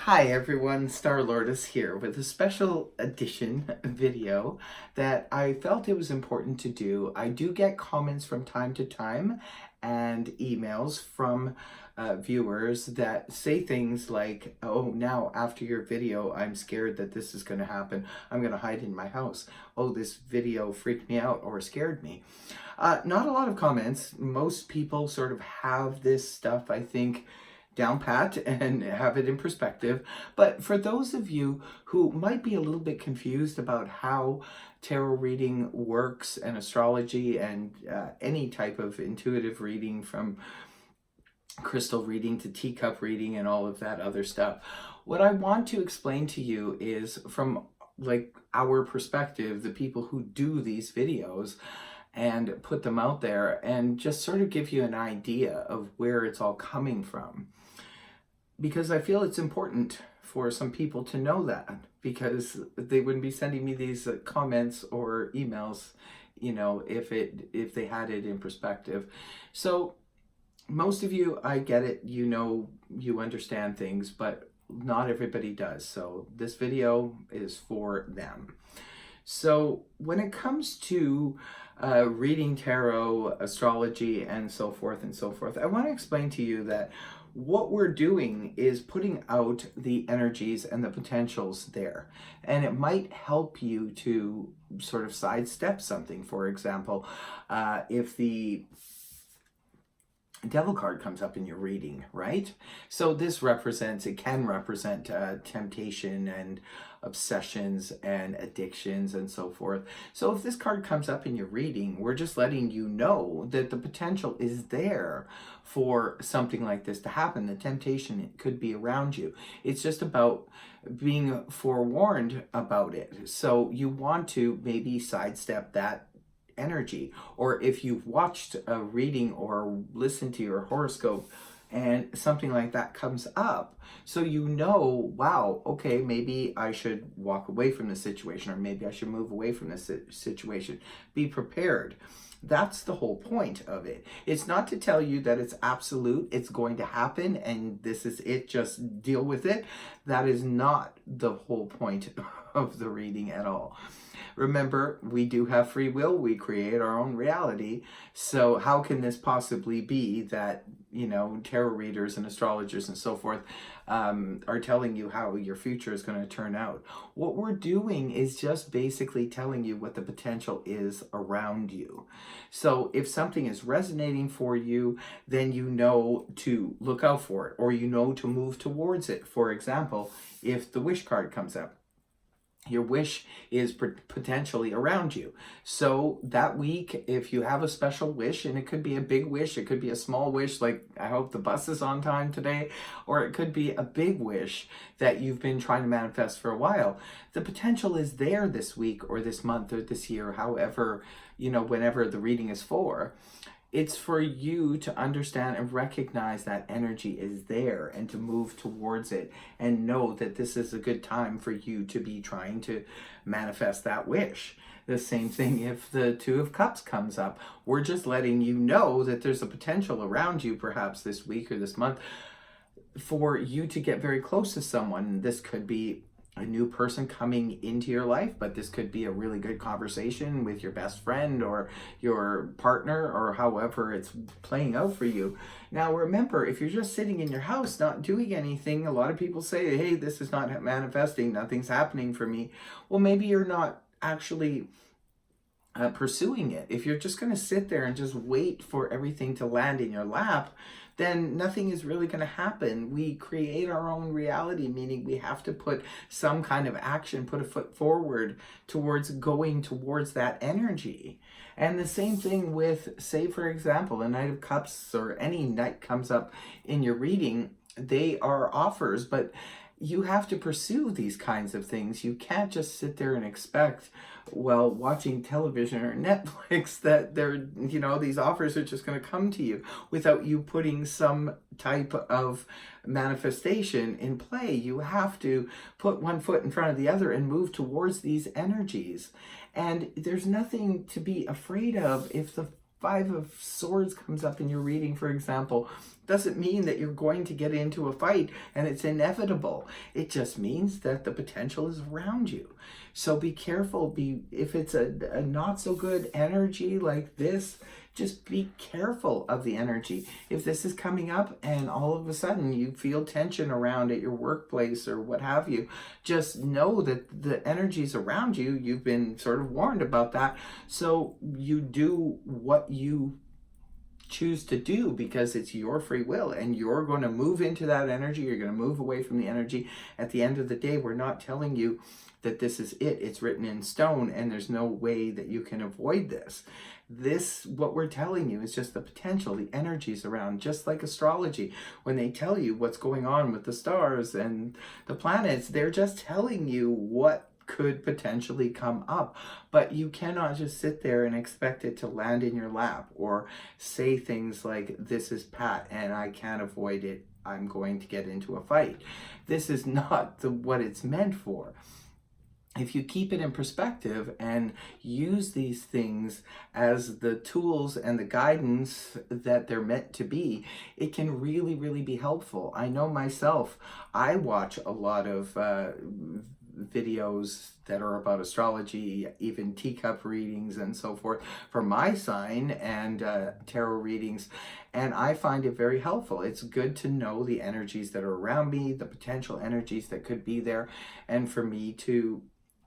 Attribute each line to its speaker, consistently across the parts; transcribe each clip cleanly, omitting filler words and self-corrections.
Speaker 1: Hi everyone, Star Lourdes here with a special edition video that I felt it was important to do. I do get comments from time to time and emails from viewers that say things like, oh, now after your video, I'm scared that this is going to happen. I'm going to hide in my house. Oh, this video freaked me out or scared me. Not a lot of comments. Most people sort of have this stuff, I think, down pat and have it in perspective. But for those of you who might be a little bit confused about how tarot reading works and astrology and any type of intuitive reading, from crystal reading to teacup reading and all of that other stuff, what I want to explain to you is from like our perspective, the people who do these videos and put them out there, and just sort of give you an idea of where it's all coming from. Because I feel it's important for some people to know that, because they wouldn't be sending me these comments or emails, if they had it in perspective. So most of you, I get it, you understand things, but not everybody does. So this video is for them. So when it comes to reading tarot, astrology, and so forth, I want to explain to you that what we're doing is putting out the energies and the potentials there. And it might help you to sort of sidestep something. For example, if the Devil card comes up in your reading, right? So this can represent temptation and obsessions and addictions and so forth. So if this card comes up in your reading, we're just letting you know that the potential is there for something like this to happen. The temptation could be around you. It's just about being forewarned about it. So you want to maybe sidestep that energy. Or if you've watched a reading or listened to your horoscope and something like that comes up, so wow, okay, maybe I should walk away from this situation, or maybe I should move away from this situation. Be prepared. That's the whole point of it. It's not to tell you that it's absolute, it's going to happen, and this is it, just deal with it. That is not the whole point of the reading at all. Remember, we do have free will. We create our own reality. So how can this possibly be that, tarot readers and astrologers and so forth are telling you how your future is going to turn out? What we're doing is just basically telling you what the potential is around you. So if something is resonating for you, then you know to look out for it, or you know to move towards it. For example, if the wish card comes up, your wish is potentially around you. So that week, if you have a special wish, and it could be a big wish, it could be a small wish, like I hope the bus is on time today, or it could be a big wish that you've been trying to manifest for a while. The potential is there this week or this month or this year, however, whenever the reading is for. It's for you to understand and recognize that energy is there, and to move towards it, and know that this is a good time for you to be trying to manifest that wish. The same thing if the Two of Cups comes up. We're just letting you know that there's a potential around you, perhaps this week or this month, for you to get very close to someone. This could be a new person coming into your life, but this could be a really good conversation with your best friend or your partner, or however it's playing out for you. Now remember, if you're just sitting in your house not doing anything, a lot of people say, hey, this is not manifesting, nothing's happening for me. Well, maybe you're not actually pursuing it. If you're just going to sit there and just wait for everything to land in your lap, then nothing is really going to happen. We create our own reality, meaning we have to put some kind of action, put a foot forward towards going towards that energy. And the same thing with, say, for example, the Knight of Cups, or any knight comes up in your reading. They are offers, but you have to pursue these kinds of things. You can't just sit there and expect, while watching television or Netflix, that these offers are just going to come to you without you putting some type of manifestation in play. You have to put one foot in front of the other and move towards these energies. And there's nothing to be afraid of if the Five of Swords comes up in your reading, for example, doesn't mean that you're going to get into a fight and it's inevitable. It just means that the potential is around you. So be careful. If it's a not so good energy like this, just be careful of the energy. If this is coming up and all of a sudden you feel tension around at your workplace or what have you, just know that the energies around you, you've been sort of warned about that. So you do what you choose to do because it's your free will, and you're going to move into that energy. You're going to move away from the energy. At the end of the day, we're not telling you that this is it. It's written in stone and there's no way that you can avoid this. What we're telling you is just the potential, the energies around, just like astrology. When they tell you what's going on with the stars and the planets, they're just telling you what could potentially come up. But you cannot just sit there and expect it to land in your lap or say things like, this is Pat and I can't avoid it, I'm going to get into a fight. This is not what it's meant for. If you keep it in perspective and use these things as the tools and the guidance that they're meant to be, it can really, really be helpful. I know myself, I watch a lot of videos that are about astrology, even teacup readings and so forth for my sign, and tarot readings, and I find it very helpful. It's good to know the energies that are around me, the potential energies that could be there, and for me to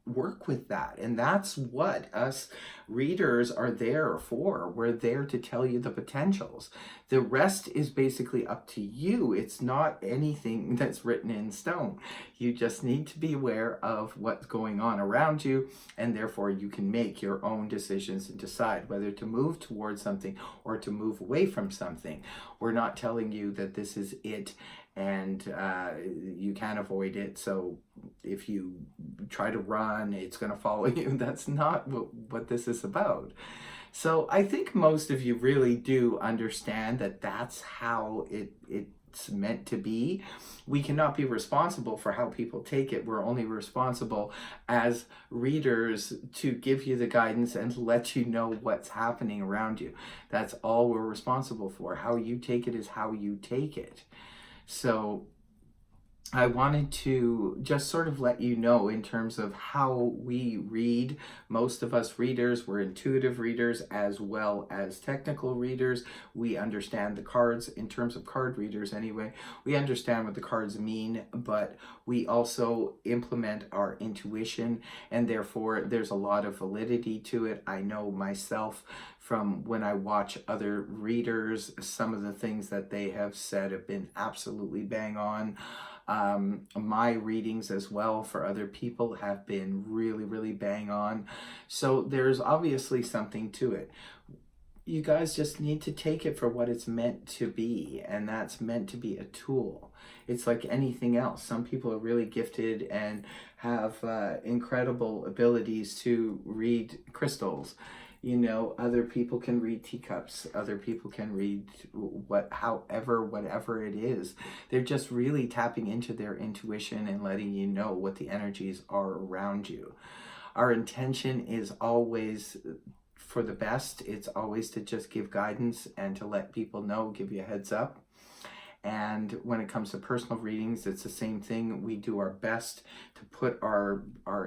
Speaker 1: work with that. And that's what us readers are there for. We're there to tell you the potentials. The rest is basically up to you. It's not anything that's written in stone. You just need to be aware of what's going on around you, and therefore you can make your own decisions and decide whether to move towards something or to move away from something. We're not telling you that this is it and you can't avoid it. So if you try to run, it's going to follow you. That's not what this is about. So I think most of you really do understand that that's how it's meant to be. We cannot be responsible for how people take it. We're only responsible as readers to give you the guidance and let you know what's happening around you. That's all we're responsible for. How you take it is how you take it. So I wanted to just sort of let you know in terms of how we read. Most of us readers, we're intuitive readers as well as technical readers. We understand the cards in terms of card readers anyway. We understand what the cards mean, but we also implement our intuition, and therefore there's a lot of validity to it. I know myself from when I watch other readers, some of the things that they have said have been absolutely bang on. My readings as well for other people have been really, really bang on. So there's obviously something to it. You guys just need to take it for what it's meant to be, and that's meant to be a tool. It's like anything else. Some people are really gifted and have incredible abilities to read crystals. You know, other people can read teacups. Other people can read whatever it is. They're just really tapping into their intuition and letting you know what the energies are around you. Our intention is always for the best. It's always to just give guidance and to let people know, give you a heads up. And when it comes to personal readings, it's the same thing. We do our best to put our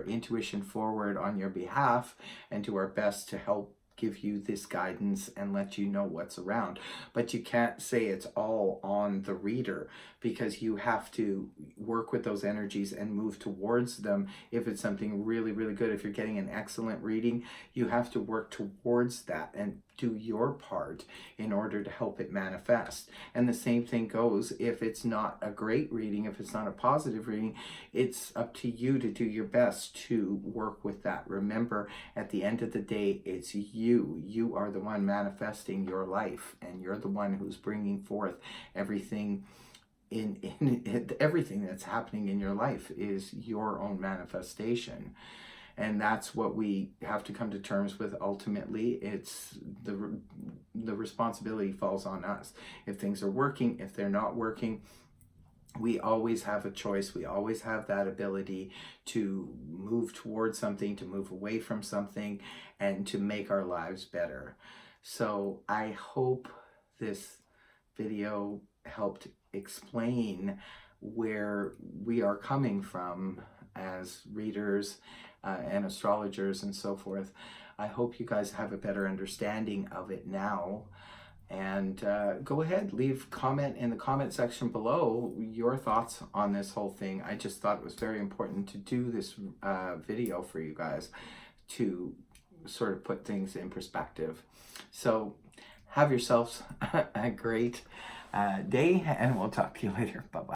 Speaker 1: intuition forward on your behalf and do our best to help give you this guidance and let you know what's around. But you can't say it's all on the reader, because you have to work with those energies and move towards them. If it's something really, really good, if you're getting an excellent reading, you have to work towards that and do your part in order to help it manifest. And the same thing goes if it's not a great reading, if it's not a positive reading, it's up to you to do your best to work with that. Remember, at the end of the day, it's you. You are the one manifesting your life, and you're the one who's bringing forth everything. Everything that's happening in your life is your own manifestation. And that's what we have to come to terms with ultimately. It's the responsibility falls on us. If things are working, if they're not working, we always have a choice. We always have that ability to move towards something, to move away from something, and to make our lives better. So I hope this video helped explain where we are coming from as readers and astrologers and so forth. I hope you guys have a better understanding of it now. And go ahead, leave comment in the comment section below your thoughts on this whole thing. I just thought it was very important to do this video for you guys to sort of put things in perspective. So have yourselves a great day, and we'll talk to you later. Bye-bye.